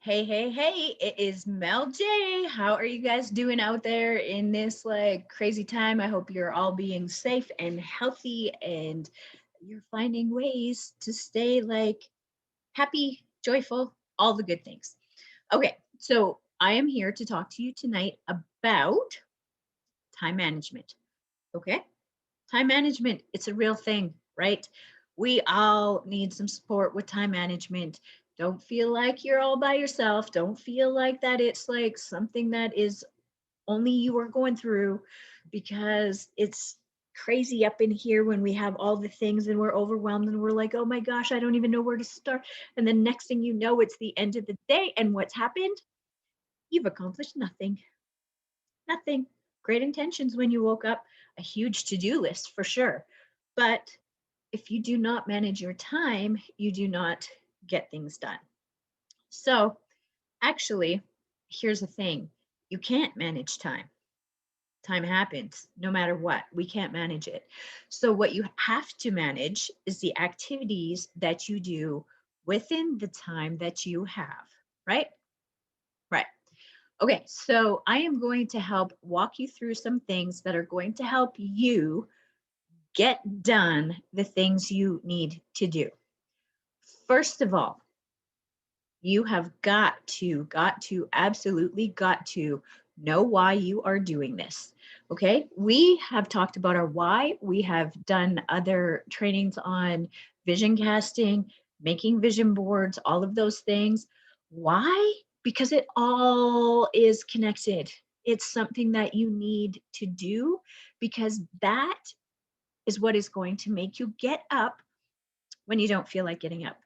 Hey, hey, hey, it is Mel J. How are you guys doing out there in this like crazy time? I hope you're all being safe and healthy and you're finding ways to stay like happy, joyful, all the good things. Okay, so I am here to talk to you tonight about time management. Okay, time management, it's a real thing, right? We all need some support with time management. Don't feel like you're all by yourself. Don't feel like that it's like something that is only you are going through because it's crazy up in here when we have all the things and we're overwhelmed and we're like, oh my gosh, I don't even know where to start. And then next thing you know, it's the end of the day. And what's happened? You've accomplished nothing. Nothing. Great intentions when you woke up, a huge to do list for sure. But if you do not manage your time, you do not get things done. So, actually, here's the thing, you can't manage time. Time happens no matter what. We can't manage it. So, what you have to manage is the activities that you do within the time that you have, right? Right. Okay, so I am going to help walk you through some things that are going to help you get done the things you need to do. First of all, you have absolutely got to know why you are doing this. Okay, we have talked about our why. We have done other trainings on vision casting, making vision boards, all of those things. Why? Because it all is connected. It's something that you need to do because that is what is going to make you get up when you don't feel like getting up.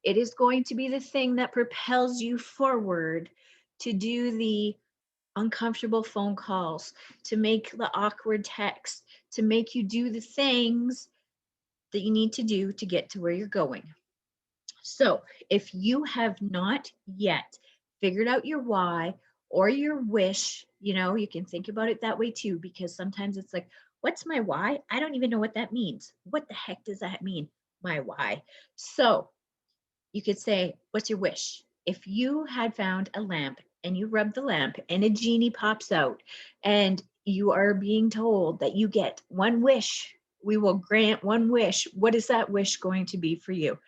It is going to be the thing that propels you forward to do the uncomfortable phone calls, to make the awkward texts, to make you do the things that you need to do to get to where you're going. So, if you have not yet figured out your why or your wish, you can think about it that way too, because sometimes it's like, what's my why? I don't even know what that means. What the heck does that mean? My why. So, you could say, what's your wish? If you had found a lamp and you rub the lamp and a genie pops out and you are being told that you get one wish, we will grant one wish. What is that wish going to be for you?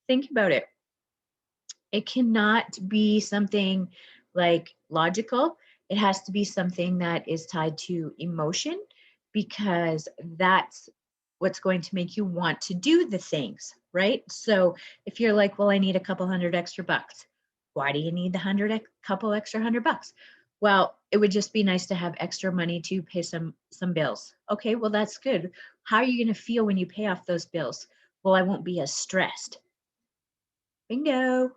Think about it. It cannot be something like logical. It has to be something that is tied to emotion because that's what's going to make you want to do the things, right? So if you're like, well, I need a couple hundred extra bucks. Why do you need the couple extra $100? Well, it would just be nice to have extra money to pay some bills. Okay, well that's good. How are you going to feel when you pay off those bills? Well, I won't be as stressed. Bingo.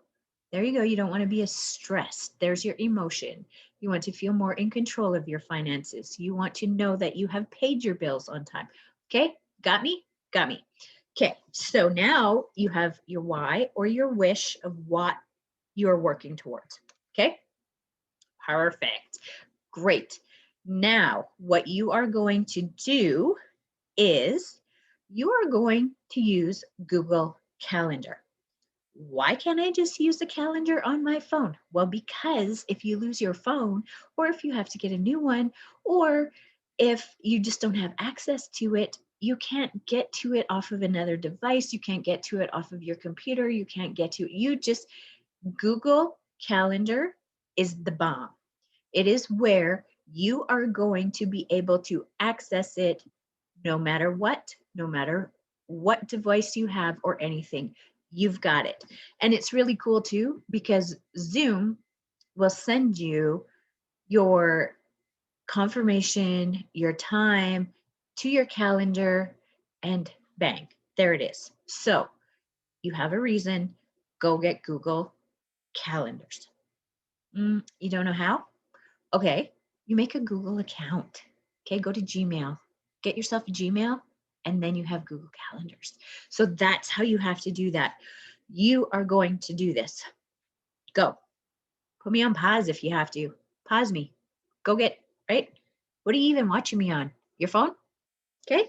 There you go. You don't want to be as stressed. There's your emotion. You want to feel more in control of your finances. You want to know that you have paid your bills on time. Okay. Got me? Got me. Okay. So now you have your why or your wish of what you're working towards. Okay. Perfect. Great. Now, what you are going to do is you are going to use Google Calendar. Why can't I just use the calendar on my phone? Well, because if you lose your phone, or if you have to get a new one, or if you just don't have access to it, you can't get to it off of another device. You can't get to it off of your computer. You can't get to it. You just Google Calendar is the bomb. It is where you are going to be able to access it no matter what device you have or anything. You've got it. And it's really cool too because Zoom will send you your confirmation, your time to your calendar, and bang, there it is. So you have a reason, go get Google Calendars. You don't know how? Okay, you make a Google account. Okay, go to Gmail, get yourself a Gmail, and then you have Google Calendars. So that's how you have to do that. You are going to do this. Go. Put me on pause if you have to. Pause me. Go get, right? What are you even watching me on? Your phone? Okay.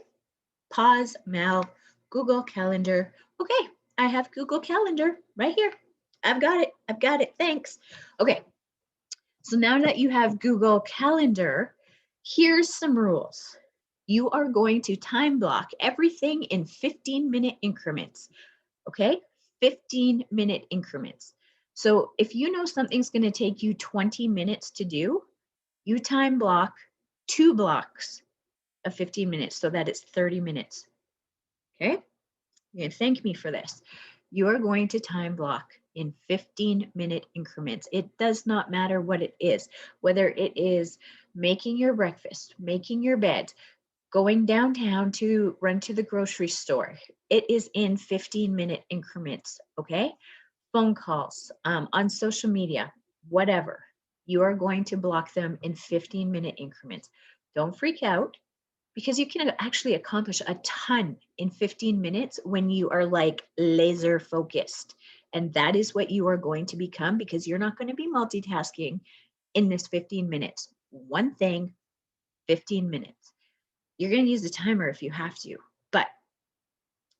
Pause, Mel, Google Calendar. Okay, I have Google Calendar right here. I've got it. I've got it. Thanks. Okay. So now that you have Google Calendar, here's some rules. You are going to time block everything in 15-minute increments. Okay? 15-minute increments. So if you know something's going to take you 20 minutes to do, you time block 2 blocks of 15 minutes so that it's 30 minutes. Okay? You're going to thank me for this. You are going to time block in 15-minute increments. It does not matter what it is, whether it is making your breakfast, making your bed, going downtown to run to the grocery store. It is in 15-minute increments, okay? Phone calls, on social media, whatever. You are going to block them in 15-minute increments. Don't freak out because you can actually accomplish a ton in 15 minutes when you are like laser focused. And that is what you are going to become because you're not going to be multitasking in this 15 minutes. One thing, 15 minutes. You're going to use the timer if you have to, but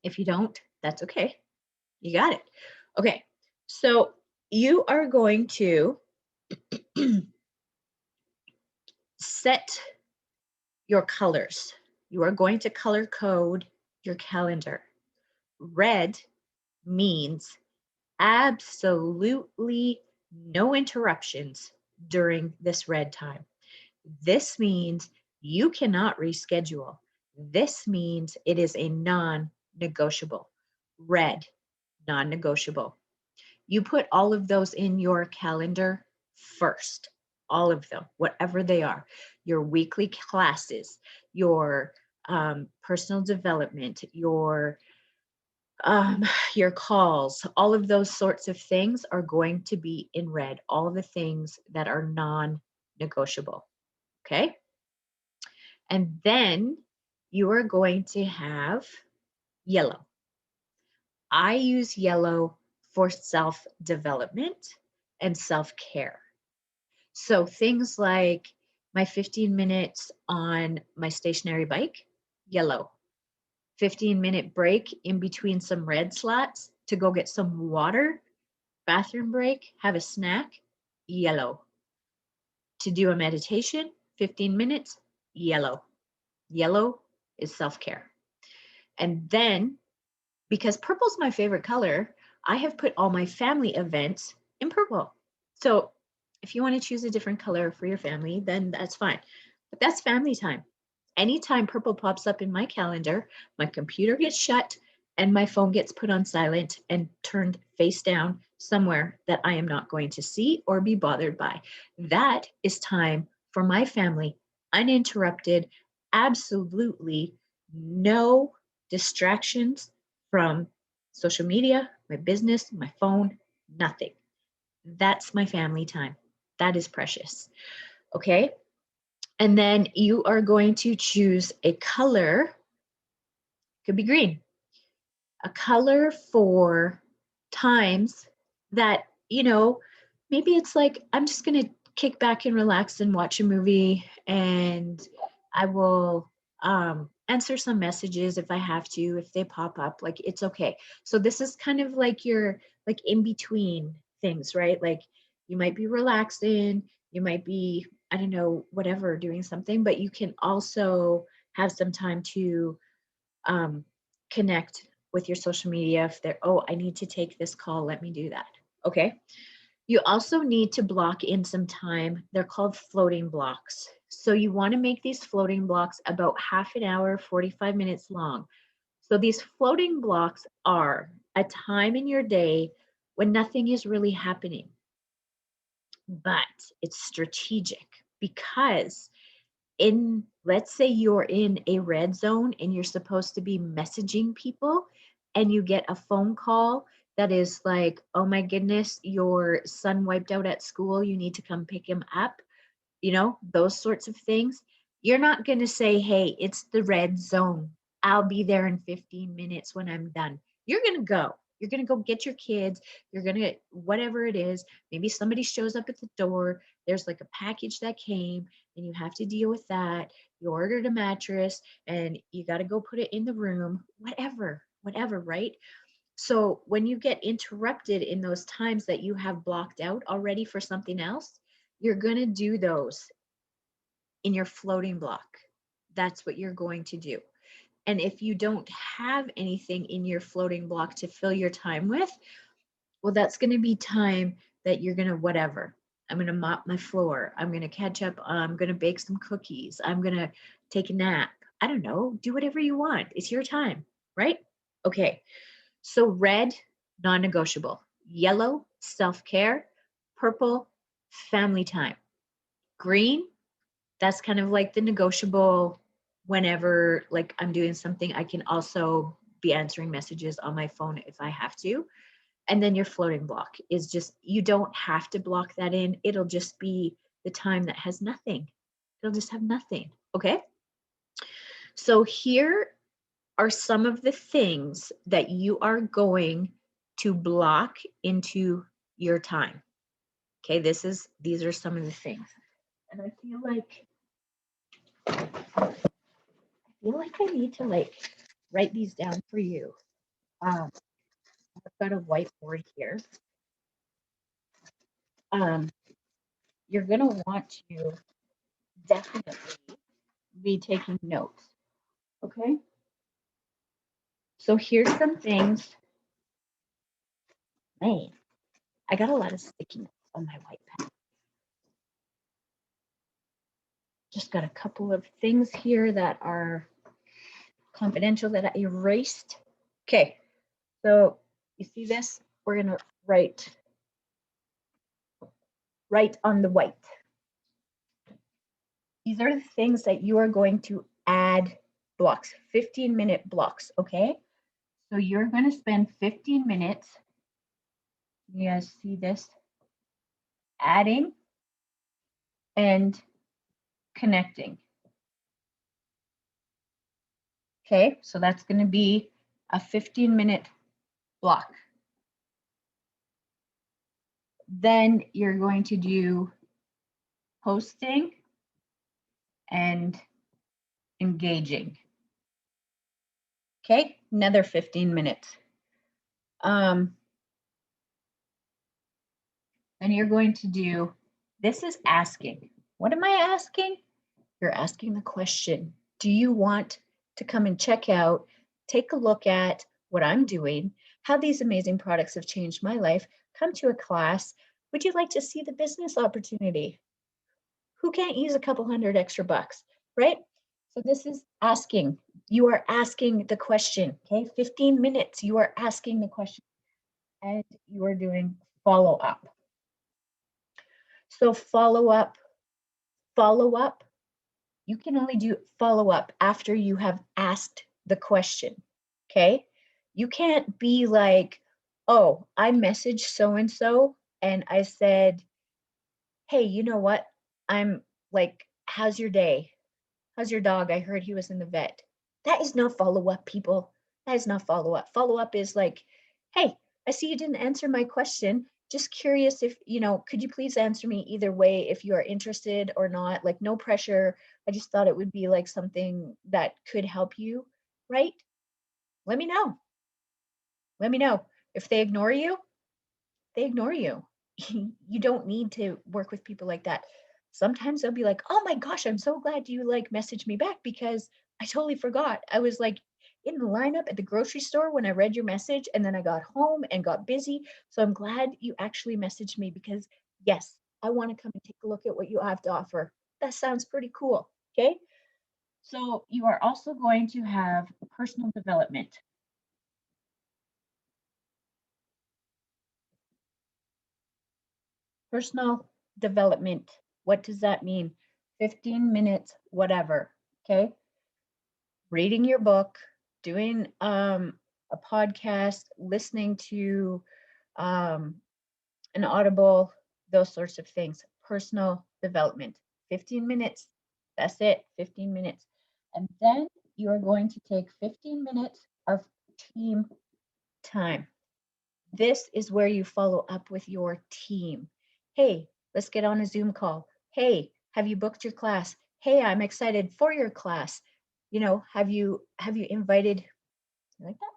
if you don't, that's okay. You got it. Okay. So you are going to set your colors. You are going to color code your calendar. Red means absolutely no interruptions during this red time. This means you cannot reschedule. This means it is a non-negotiable. Red, non-negotiable. You put all of those in your calendar first, all of them, whatever they are, your weekly classes, your personal development, um, your calls, all of those sorts of things are going to be in red, all the things that are non-negotiable, okay? And then you are going to have yellow. I use yellow for self-development and self-care. So things like my 15 minutes on my stationary bike, yellow. 15-minute break in between some red slots to go get some water, bathroom break, have a snack, yellow. To do a meditation, 15 minutes, yellow. Yellow is self-care. And then, because purple's my favorite color, I have put all my family events in purple. So if you want to choose a different color for your family, then that's fine. But that's family time. Anytime purple pops up in my calendar, my computer gets shut and my phone gets put on silent and turned face down somewhere that I am not going to see or be bothered by. That is time for my family, uninterrupted, absolutely no distractions from social media, my business, my phone, nothing. That's my family time. That is precious. Okay. And then you are going to choose a color, could be green, a color for times that, maybe it's like, I'm just going to kick back and relax and watch a movie and I will answer some messages if I have to, if they pop up, like it's okay. So this is kind of like your like in between things, right? Like you might be relaxing, you might be, I don't know, whatever, doing something, but you can also have some time to um, connect with your social media if they're, oh, I need to take this call, let me do that. Okay. You also need to block in some time. They're called floating blocks. So you want to make these floating blocks about half an hour, 45 minutes long. So these floating blocks are a time in your day when nothing is really happening, but it's strategic because let's say you're in a red zone and you're supposed to be messaging people and you get a phone call that is like, oh my goodness, your son wiped out at school, you need to come pick him up, those sorts of things. You're not going to say, hey, it's the red zone, I'll be there in 15 minutes when I'm done. You're going to go. You're going to go get your kids. You're going to, whatever it is, maybe somebody shows up at the door. There's like a package that came and you have to deal with that. You ordered a mattress and you got to go put it in the room, whatever, right? So when you get interrupted in those times that you have blocked out already for something else, you're going to do those in your floating block. That's what you're going to do. And if you don't have anything in your floating block to fill your time with, well, that's going to be time that you're going to whatever. I'm going to mop my floor. I'm going to catch up. I'm going to bake some cookies. I'm going to take a nap. I don't know. Do whatever you want. It's your time, right? Okay. So red, non negotiable. Yellow, self care. Purple, family time. Green, that's kind of like the negotiable whenever like I'm doing something. I can also be answering messages on my phone if I have to. And then your floating block is just, you don't have to block that in. It'll just be the time that has nothing. It'll just have nothing. Okay. So here are some of the things that you are going to block into your time. Okay. These are some of the things. And I feel like I need to like write these down for you. I've got a whiteboard here. Um, you're gonna want to definitely be taking notes. Okay. So here's some things. Man, I got a lot of sticky notes on my white pad. Just got a couple of things here that are confidential that I erased. Okay. So you see this? We're gonna write on the white. These are the things that you are going to add blocks, 15-minute blocks, okay? So you're going to spend 15 minutes. You guys see this? Adding and connecting. Okay, so that's going to be a 15-minute block. Then you're going to do posting and engaging. Okay, another 15 minutes. Then you're going to do, this is asking. What am I asking? You're asking the question, do you want to come and check out, take a look at what I'm doing, how these amazing products have changed my life, come to a class? Would you like to see the business opportunity? Who can't use a couple hundred extra bucks, right? So this is asking. You are asking the question, okay? 15 minutes, you are asking the question, and you are doing follow up. So follow up, you can only do follow up after you have asked the question. Okay. You can't be like, oh, I messaged so and so and I said, hey, you know what? I'm like, how's your day? How's your dog? I heard he was in the vet. That is not follow up, people. That is not follow up. Follow up is like, hey, I see you didn't answer my question. Just curious if, could you please answer me either way if you are interested or not? Like, no pressure. I just thought it would be like something that could help you, right? Let me know. Let me know. If they ignore you, they ignore you. You don't need to work with people like that. Sometimes they'll be like, "Oh my gosh, I'm so glad you like messaged me back because I totally forgot. I was like in the lineup at the grocery store when I read your message and then I got home and got busy. So I'm glad you actually messaged me because yes, I want to come and take a look at what you have to offer. That sounds pretty cool." Okay? So you are also going to have personal development. Personal development. What does that mean? 15 minutes, whatever. Okay. Reading your book, doing a podcast, listening to um, an audible, those sorts of things. Personal development. 15 minutes. That's it. 15 minutes. And then you are going to take 15 minutes of team time. This is where you follow up with your team. Hey, let's get on a Zoom call. Hey, have you booked your class? Hey, I'm excited for your class. Have you invited, like that?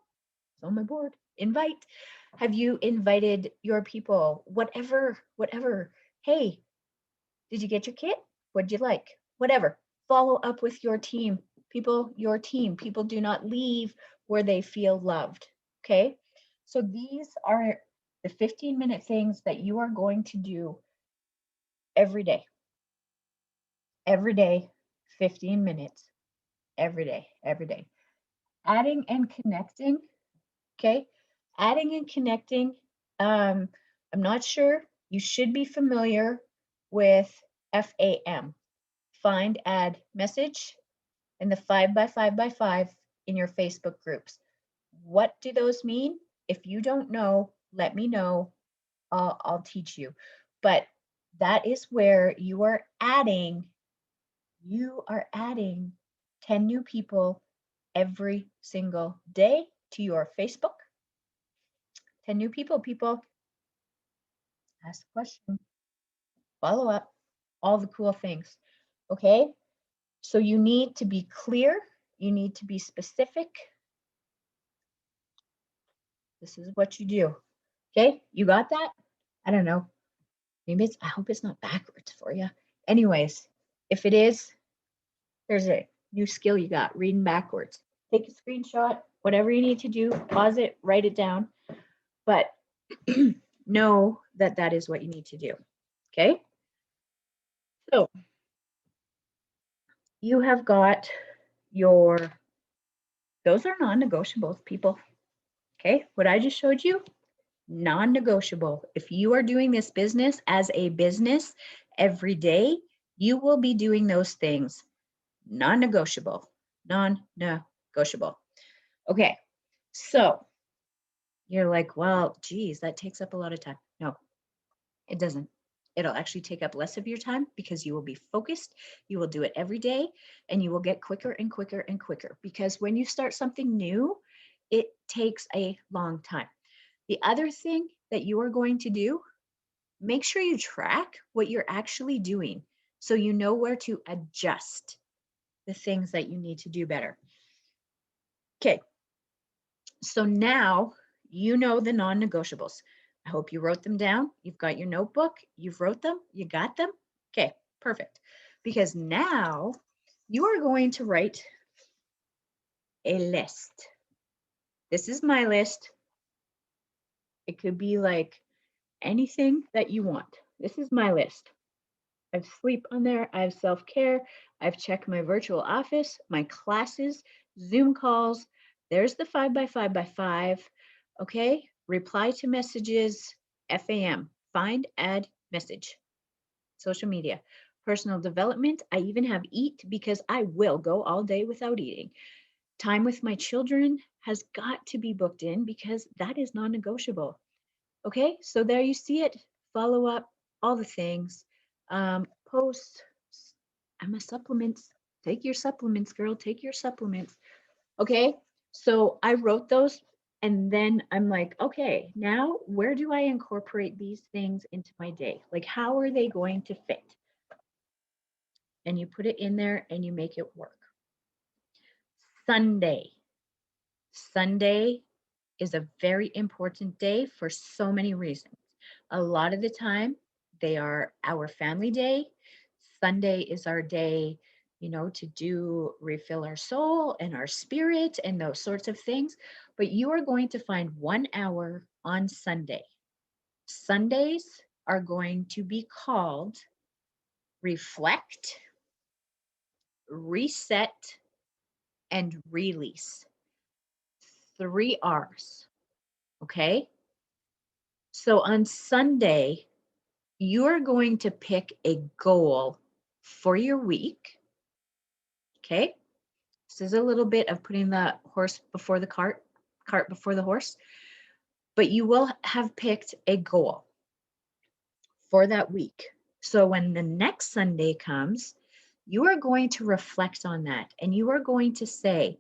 It's on my board. invite? Have you invited your people? Whatever, whatever. Hey, did you get your kit? What'd you like? Whatever. Follow up with your team. People, your team. People do not leave where they feel loved. Okay. So these are the 15-minute things that you are going to do every day. Every day, 15 minutes. Every day, every day. Adding and connecting. Okay. Adding and connecting. I'm not sure. You should be familiar with FAM. Find, add, message, and the 5x5x5 in your Facebook groups. What do those mean? If you don't know, let me know. I'll teach you. But that is where you are adding 10 new people every single day to your Facebook. 10 new people. Ask a question, follow up, all the cool things. Okay. So you need to be clear. You need to be specific. This is what you do. Okay, you got that? I don't know. Maybe I hope it's not backwards for you. Anyways, if it is, there's a new skill you got, reading backwards. Take a screenshot, whatever you need to do, pause it, write it down. But know that that is what you need to do. Okay. So you have got those are non-negotiables, people. Okay. What I just showed you, non-negotiable. If you are doing this business as a business every day, you will be doing those things. Non-negotiable, non-negotiable. Okay, so you're like, well, geez, that takes up a lot of time. No, it doesn't. It'll actually take up less of your time because you will be focused. You will do it every day and you will get quicker and quicker and quicker because when you start something new, it takes a long time. The other thing that you are going to do, make sure you track what you're actually doing so you know where to adjust the things that you need to do better. Okay, so now you know the non-negotiables. I hope you wrote them down. You've got your notebook, you've wrote them, you got them. Okay, perfect. Because now you are going to write a list. This is my list. It could be like anything that you want. This is my list. I have sleep on there. I have self-care. I've checked my virtual office, my classes, Zoom calls. There's the 5x5x5. Okay. Reply to messages, FAM, find, add, message, social media, personal development. I even have eat because I will go all day without eating. Time with my children has got to be booked in because that is non-negotiable. Okay. So there you see it. Follow up, all the things. Post. I'm a supplements. Take your supplements, girl. Take your supplements. Okay. So I wrote those and then I'm like, okay, now where do I incorporate these things into my day? Like, how are they going to fit? And you put it in there and you make it work. Sunday. Sunday is a very important day for so many reasons. A lot of the time, they are our family day. Sunday is our day, to do refill our soul and our spirit and those sorts of things. But you are going to find 1 hour on Sunday. Sundays are going to be called reflect, reset, and release. 3 R's. Okay. So on Sunday, you're going to pick a goal for your week. Okay. This is a little bit of putting the horse before the cart before the horse, but you will have picked a goal for that week. So when the next Sunday comes, you are going to reflect on that and you are going to say,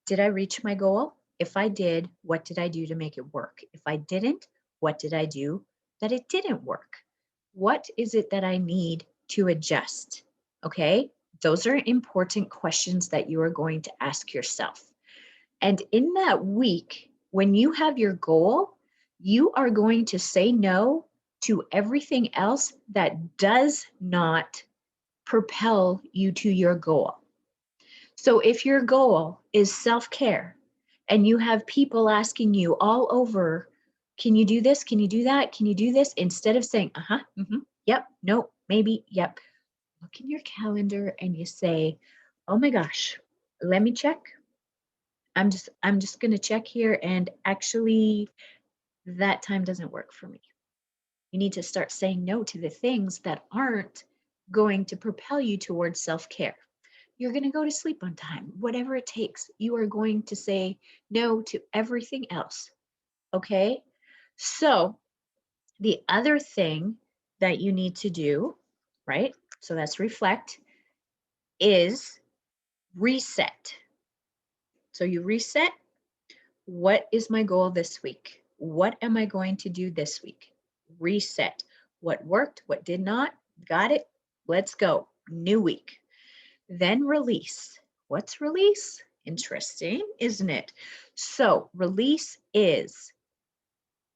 did I reach my goal? If I did, what did I do to make it work? If I didn't, what did I do that it didn't work? What is it that I need to adjust? Okay, those are important questions that you are going to ask yourself. And in that week, when you have your goal, you are going to say no to everything else that does not propel you to your goal. So if your goal is self-care and you have people asking you all over, can you do this? Can you do that? Can you do this? Instead of saying, yep, no, maybe, yep. Look in your calendar and you say, oh my gosh, let me check. I'm just going to check here, and actually that time doesn't work for me. You need to start saying no to the things that aren't going to propel you towards self-care. You're going to go to sleep on time, whatever it takes. You are going to say no to everything else. Okay? So, the other thing that you need to do, right? So that's reflect, is reset. So you reset. What is my goal this week? What am I going to do this week? Reset. What worked? What did not? Got it? Let's go. New week. Then release. What's release? Interesting, isn't it? So release is,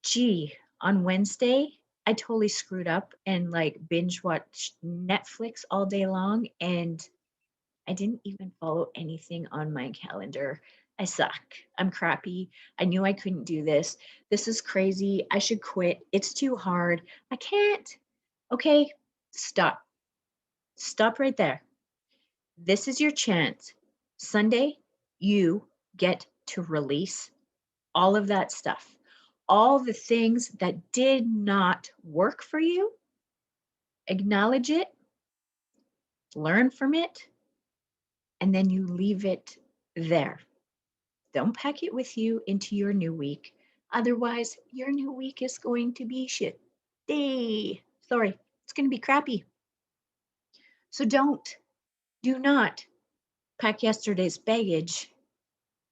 gee, on Wednesday, I totally screwed up and like binge watched Netflix all day long, and I didn't even follow anything on my calendar. I suck. I'm crappy. I knew I couldn't do this. This is crazy. I should quit. It's too hard. I can't. Okay, stop. Stop right there. This is your chance. Sunday, you get to release all of that stuff, all the things that did not work for you. Acknowledge it, learn from it, and then you leave it there. Don't pack it with you into your new week. Otherwise, your new week is going to be shit. Sorry, it's going to be crappy. So do not pack yesterday's baggage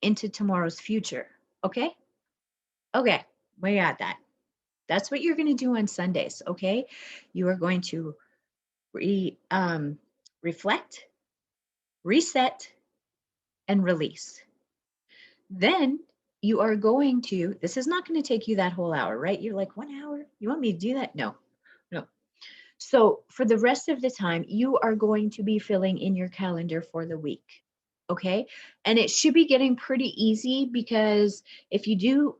into tomorrow's future. Okay? Okay, we got that. That's what you're going to do on Sundays. Okay? You are going to reflect, reset, and release. Then you are going to, this is not going to take you that whole hour, right? You're like, 1 hour? You want me to do that? No, no. So for the rest of the time, you are going to be filling in your calendar for the week. Okay. And it should be getting pretty easy, because if you do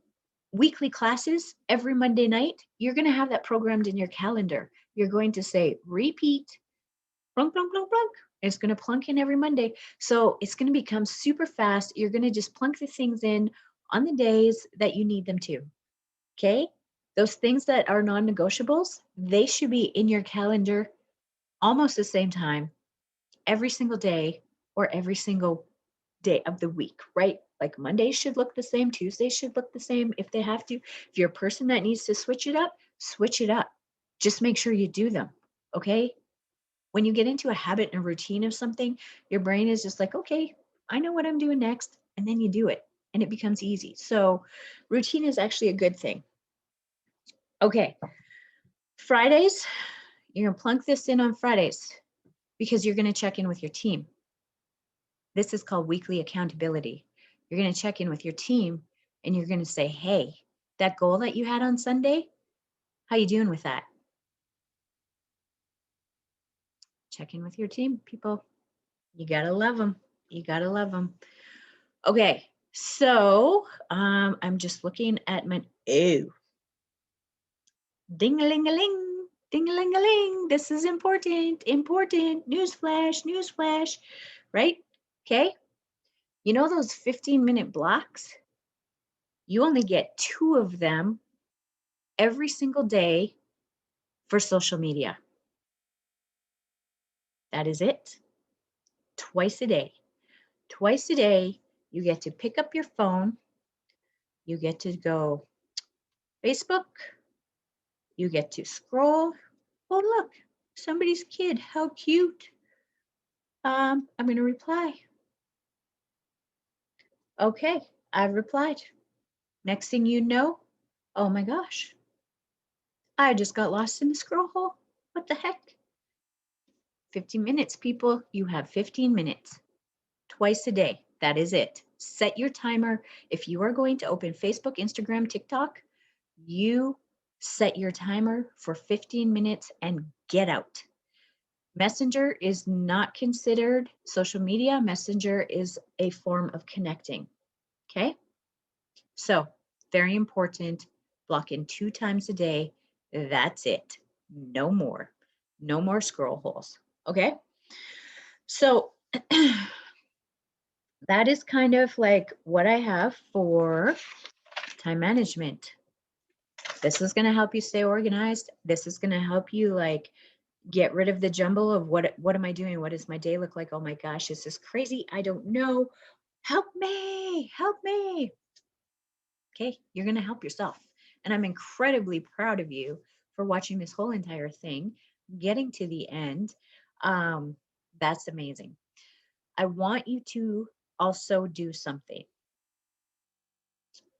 weekly classes every Monday night, you're going to have that programmed in your calendar. You're going to say, repeat, plunk, plunk, plunk, plunk. It's going to plunk in every Monday. So it's going to become super fast. You're going to just plunk the things in on the days that you need them to. Okay. Those things that are non negotiables, they should be in your calendar almost the same time every single day, or every single day of the week, right? Like Mondays should look the same, Tuesdays should look the same if they have to. If you're a person that needs to switch it up, switch it up. Just make sure you do them. Okay. When you get into a habit and a routine of something, your brain is just like, okay, I know what I'm doing next. And then you do it and it becomes easy. So routine is actually a good thing. Okay. Fridays, you're going to plunk this in on Fridays because you're going to check in with your team. This is called weekly accountability. You're going to check in with your team and you're going to say, hey, that goal that you had on Sunday, how you doing with that? Check in with your team, people. You got to love them. You got to love them. Okay. So I'm just looking at my, ding-a-ling-a-ling, ding-a-ling-a-ling. This is important, important. Newsflash, newsflash, right? Okay. You know those 15-minute blocks? You only get 2 of them every single day for social media. That is it. Twice a day. Twice a day, you get to pick up your phone. You get to go Facebook. You get to scroll. Oh, look, somebody's kid. How cute. I'm going to reply. Okay, I've replied. Next thing you know, oh my gosh, I just got lost in the scroll hole. What the heck? 15 minutes, people. You have 15 minutes. Twice a day. That is it. Set your timer. If you are going to open Facebook, Instagram, TikTok, you set your timer for 15 minutes and get out. Messenger is not considered social media. Messenger is a form of connecting. Okay. So, very important. Block in 2 times a day. That's it. No more. No more scroll holes. Okay. So, that is kind of like what I have for time management. This is going to help you stay organized. This is going to help you like get rid of the jumble of what am I doing? What does my day look like? Oh my gosh, this is crazy. I don't know. Help me. Help me. Okay, you're going to help yourself. And I'm incredibly proud of you for watching this whole entire thing, getting to the end. That's amazing. I want you to also do something.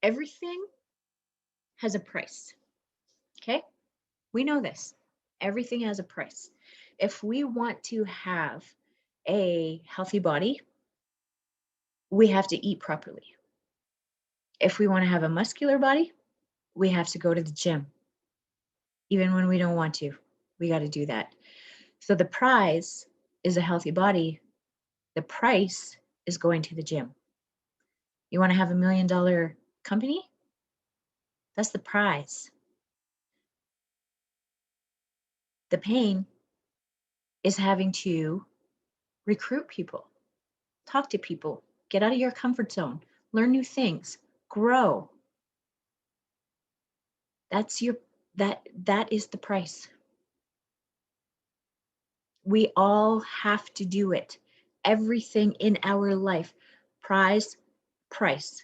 Everything has a price. Okay, we know this. Everything has a price. If we want to have a healthy body, we have to eat properly. If we want to have a muscular body, we have to go to the gym. Even when we don't want to, we got to do that. So the prize is a healthy body. The price is going to the gym. You want to have $1 million company? That's the prize. The pain is having to recruit people, talk to people, get out of your comfort zone, learn new things, grow. That is the price. We all have to do it. Everything in our life. Prize, price.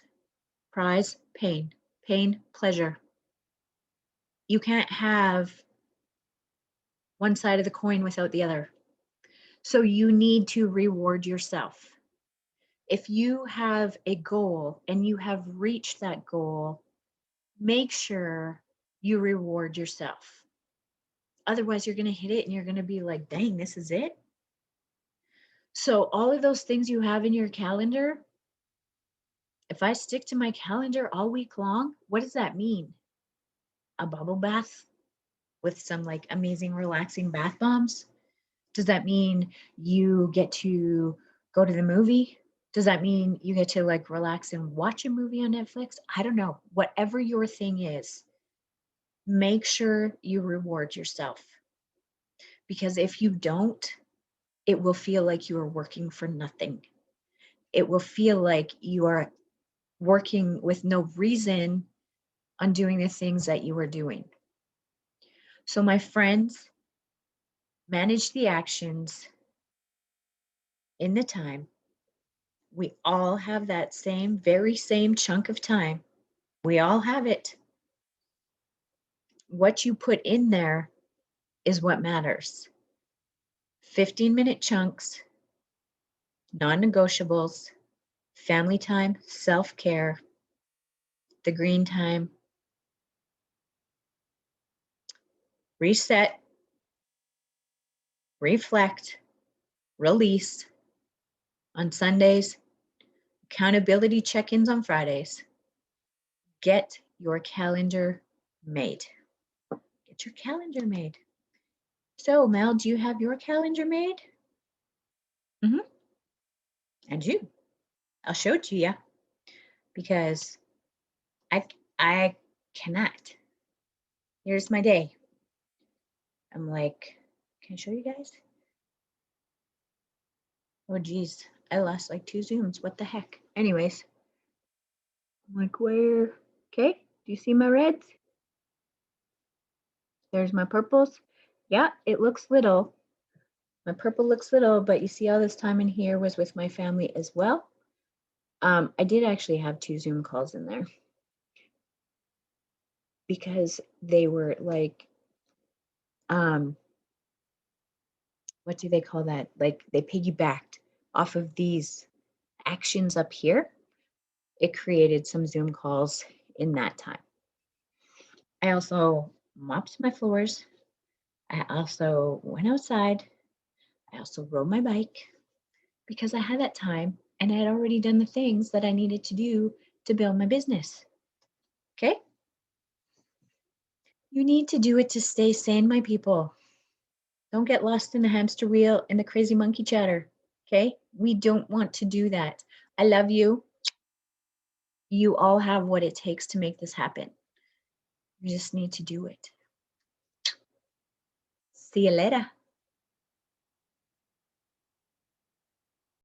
Prize, pain. Pain, pleasure. You can't have one side of the coin without the other. So you need to reward yourself. If you have a goal and you have reached that goal, make sure you reward yourself. Otherwise, you're going to hit it and you're going to be like, dang, this is it. So all of those things you have in your calendar, if I stick to my calendar all week long, what does that mean? A bubble bath with some like amazing relaxing bath bombs? Does that mean you get to go to the movie? Does that mean you get to like relax and watch a movie on Netflix? I don't know. Whatever your thing is, make sure you reward yourself. Because if you don't, it will feel like you are working for nothing. It will feel like you are working with no reason on doing the things that you are doing. So, my friends, manage the actions in the time. We all have that very same chunk of time. We all have it. What you put in there is what matters. 15-minute chunks, non-negotiables, family time, self-care, the green time, reset, reflect, release on Sundays, accountability check-ins on Fridays. Get your calendar made. Get your calendar made. So, Mel, do you have your calendar made? Mm-hmm. And you. I'll show it to you because I cannot. Here's my day. I'm like, can I show you guys? Oh, geez. I lost like 2 Zooms. What the heck? Anyways, I'm like, where? Okay. Do you see my reds? There's my purples. Yeah, it looks little. My purple looks little, but you see all this time in here was with my family as well. I did actually have 2 Zoom calls in there because they were like, what do they call that? Like they piggybacked off of these actions up here. It created some Zoom calls in that time. I also mopped my floors. I also went outside. I also rode my bike because I had that time and I had already done the things that I needed to do to build my business. Okay? You need to do it to stay sane, my people. Don't get lost in the hamster wheel and the crazy monkey chatter. Okay? We don't want to do that. I love you. You all have what it takes to make this happen. You just need to do it. See you later.